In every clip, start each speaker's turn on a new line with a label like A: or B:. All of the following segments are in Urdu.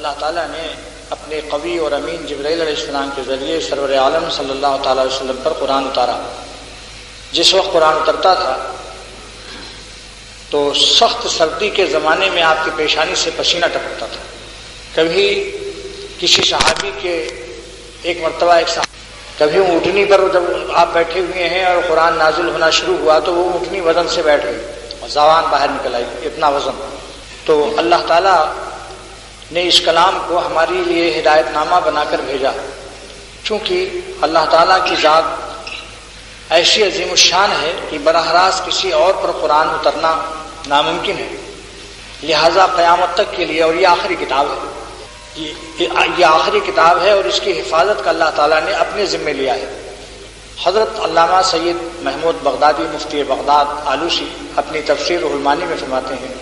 A: اللہ تعالیٰ نے اپنے قوی اور امین جبرائیل علیہ السلام کے ذریعے سرور عالم صلی اللہ تعالیٰ علیہ وسلم پر قرآن اتارا۔ جس وقت قرآن اترتا تھا تو سخت سردی کے زمانے میں آپ کی پیشانی سے پسینہ ٹپکتا تھا۔ کبھی کسی صحابی کے ایک مرتبہ کبھی اونٹنی پر جب آپ بیٹھے ہوئے ہیں اور قرآن نازل ہونا شروع ہوا تو وہ اونٹنی وزن سے بیٹھ گئی اور زبان باہر نکل آئی، اتنا وزن۔ تو اللہ تعالیٰ نے اس کلام کو ہمارے لیے ہدایت نامہ بنا کر بھیجا، چونکہ اللہ تعالیٰ کی ذات ایسی عظیم الشان ہے کہ براہ راست کسی اور پر قرآن اترنا ناممکن ہے، لہذا قیامت تک کے لیے، اور یہ آخری کتاب ہے، یہ آخری کتاب ہے اور اس کی حفاظت کا اللہ تعالیٰ نے اپنے ذمے لیا ہے۔ حضرت علامہ سید محمود بغدادی مفتی بغداد آلوسی اپنی تفسیر روح المعانی میں فرماتے ہیں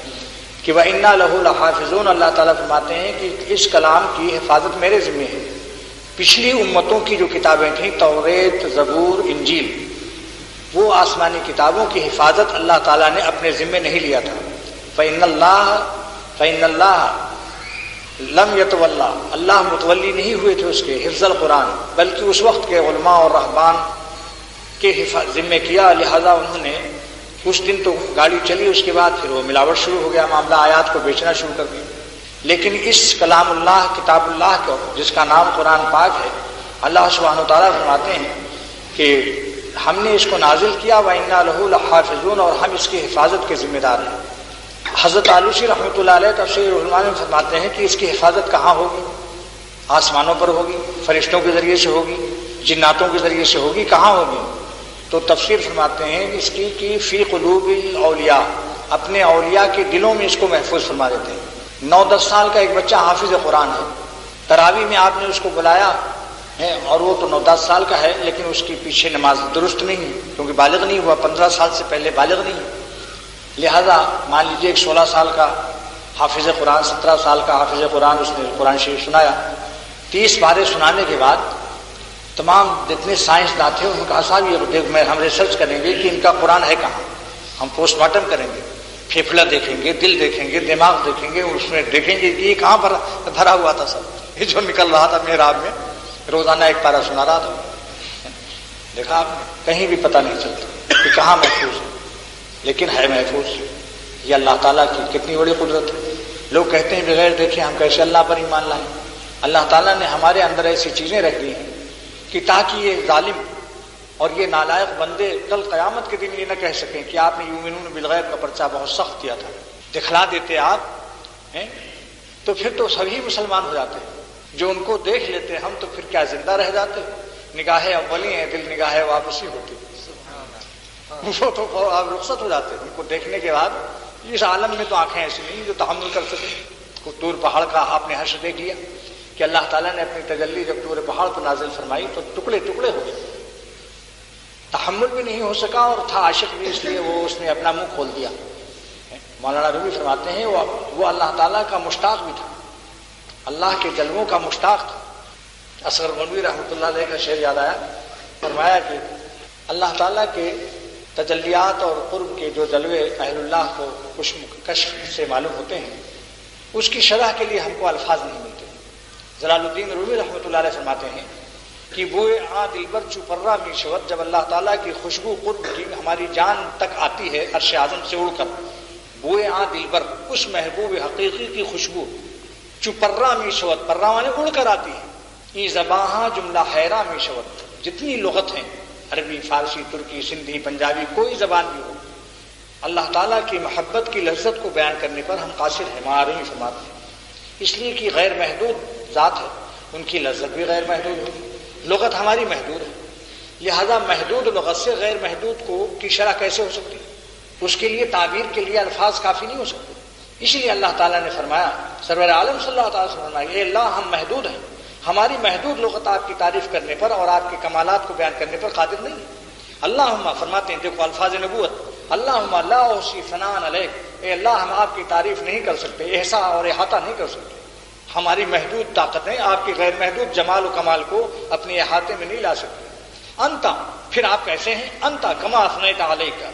A: کہ وَإِنَّا لَهُ لَحَافِظُونَ، اللہ تعالیٰ فرماتے ہیں کہ اس کلام کی حفاظت میرے ذمے ہے۔ پچھلی امتوں کی جو کتابیں تھیں، توریت، زبور، انجیل، وہ آسمانی کتابوں کی حفاظت اللہ تعالیٰ نے اپنے ذمے نہیں لیا تھا۔ فَإِنَّ اللَّهَ لم يتولى، اللہ متولی نہیں ہوئے تھے اس کے حفظ القرآن، بلکہ اس وقت کے علماء اور رہبان کے ذمے کیا، لہذا انہوں نے اس دن تو گاڑی چلی، اس کے بعد پھر وہ ملاوٹ شروع ہو گیا، معاملہ آیات کو بیچنا شروع کر دیا۔ لیکن اس کلام اللہ، کتاب اللہ کو، جس کا نام قرآن پاک ہے، اللہ سبحانہ وتعالیٰ فرماتے ہیں کہ ہم نے اس کو نازل کیا وَإِنَّا لَهُ لَحَافِظُونَ، اور ہم اس کی حفاظت کے ذمہ دار ہیں۔ حضرت آلوسی رحمۃ اللہ علیہ تفسیر روح المعانی میں فرماتے ہیں کہ اس کی حفاظت کہاں ہوگی؟ آسمانوں پر ہوگی، فرشتوں کے ذریعے سے ہوگی، جناتوں کے ذریعے سے ہوگی، کہاں ہوگی؟ تو تفسیر فرماتے ہیں اس کی کہ فی قلوب الاولیاء، اپنے اولیاء کے دلوں میں اس کو محفوظ فرما دیتے ہیں۔ 9-10 سال کا ایک بچہ حافظ قرآن ہے، تراویح میں آپ نے اس کو بلایا ہے اور وہ تو 9-10 سال کا ہے، لیکن اس کی پیچھے نماز درست نہیں ہے کیونکہ بالغ نہیں ہوا، 15 سال سے پہلے بالغ نہیں ہے۔ لہذا مان لیجیے ایک 16 سال کا حافظ قرآن، 17 سال کا حافظ قرآن، اس نے قرآن شریف سنایا، 30 بارے سنانے کے بعد تمام جتنے سائنسداں تھے انہوں نے کہا صاحب یہ ہم ریسرچ کریں گے کہ ان کا قرآن ہے کہاں، ہم پوسٹ مارٹم کریں گے، پھیپھڑا دیکھیں گے، دل دیکھیں گے، دماغ دیکھیں گے، اس میں دیکھیں گے کہ یہ کہاں بھرا ہوا تھا سب، یہ جو نکل رہا تھا محراب میں روزانہ ایک پارہ سنا رہا تھا۔ دیکھا آپ نے، کہیں بھی پتہ نہیں چلتا کہ کہاں محفوظ ہے، لیکن ہے محفوظ۔ یہ اللہ تعالیٰ کی کتنی بڑی قدرت ہے۔ لوگ کہتے ہیں بغیر دیکھے ہم کیسے اللہ پر ایمان لائیں؟ اللہ تعالیٰ نے ہمارے اندر ایسی چیزیں رکھ دی ہیں کہ تاکہ یہ ظالم اور یہ نالائق بندے کل قیامت کے دن یہ نہ کہہ سکیں کہ آپ نے یؤمنون بالغیب کا پرچہ بہت سخت کیا تھا، دکھلا دیتے آپ ہیں تو پھر تو سبھی مسلمان ہو جاتے ہیں۔ جو ان کو دیکھ لیتے ہم تو پھر کیا زندہ رہ جاتے؟ نگاہ اولی ہیں، دل نگاہ واپسی ہوتی، وہ تو آپ رخصت ہو جاتے ہیں ان کو دیکھنے کے بعد۔ اس عالم میں تو آنکھیں ایسی نہیں جو تحمل کر سکیں۔ طور پہاڑ کا آپ نے حشر دیکھ لیا کہ اللہ تعالیٰ نے اپنی تجلی جب طور پہاڑ پر نازل فرمائی تو ٹکڑے ٹکڑے ہو گئے، تحمل بھی نہیں ہو سکا، اور تھا عاشق بھی، اس لیے وہ اس نے اپنا منہ کھول دیا۔ مولانا رومی فرماتے ہیں وہ اللہ تعالیٰ کا مشتاق بھی تھا، اللہ کے جلووں کا مشتاق تھا۔ اصغر مولوی رحمۃ اللہ علیہ کا شعر یاد آیا، فرمایا کہ اللہ تعالیٰ کے تجلیات اور قرب کے جو جلوے اہل اللہ کو کشف سے معلوم ہوتے ہیں، اس کی شرح کے لیے ہم کو الفاظ نہیں ملتے۔ جلال الدین رومی رحمۃ اللہ علیہ فرماتے ہیں کہ بوئے آ دلبر چوپرا می شود، جب اللہ تعالیٰ کی خوشبو قرب کی ہماری جان تک آتی ہے عرش اعظم سے اڑ کر، بوئے آ دلبر، اس محبوب حقیقی کی خوشبو، چوپرا می شود، پرا مانے اڑ کر آتی ہے، ای زباں جملہ حیرہ می شود، جتنی لغت ہیں، عربی، فارسی، ترکی، سندھی، پنجابی، کوئی زبان بھی ہو، اللہ تعالیٰ کی محبت کی لذت کو بیان کرنے پر ہم قاصر ہیں، معارض فرماتے ہیں، اس لیے کہ غیر محدود ذات ہے، ان کی لذت بھی غیر محدود ہے، لغت ہماری محدود ہے، لہذا محدود لغت سے غیر محدود کی شرح کیسے ہو سکتی؟ اس کے لیے تعبیر کے لیے الفاظ کافی نہیں ہو سکتے۔ اسی لیے اللہ تعالیٰ نے فرمایا، سرور عالم صلی اللہ تعالیٰ سے فرمایا، اے اللہ ہم محدود ہیں، ہماری محدود لغت آپ کی تعریف کرنے پر اور آپ کے کمالات کو بیان کرنے پر قادر نہیں ہے۔ اللہم فرماتے ہیں، دیکھو الفاظ نبوت، اللہم لا احصی ثناء علیک، اے اللہ ہم آپ کی تعریف نہیں کر سکتے، احصاء اور احاطہ نہیں کر سکتے، ہماری محدود طاقتیں آپ کی غیر محدود جمال و کمال کو اپنے احاطے میں نہیں لا سکتے۔ انتا، پھر آپ کیسے ہیں؟ انتا کما اثنیت علیک،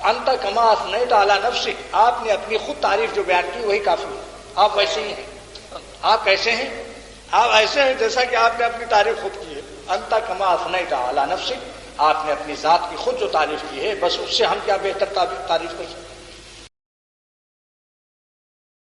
A: انتا کما اثنیت علی نفسک، آپ نے اپنی خود تعریف جو بیان کی وہی کافی ہے، آپ ویسے ہی ہیں۔ آپ کیسے ہیں؟ آپ ایسے ہیں جیسا کہ آپ نے اپنی تعریف خود کی ہے. انت کما اثنیت علی نفسک، آپ نے اپنی ذات کی خود جو تعریف کی ہے، بس اس سے ہم کیا بہتر تعریف کر سکتے ہیں؟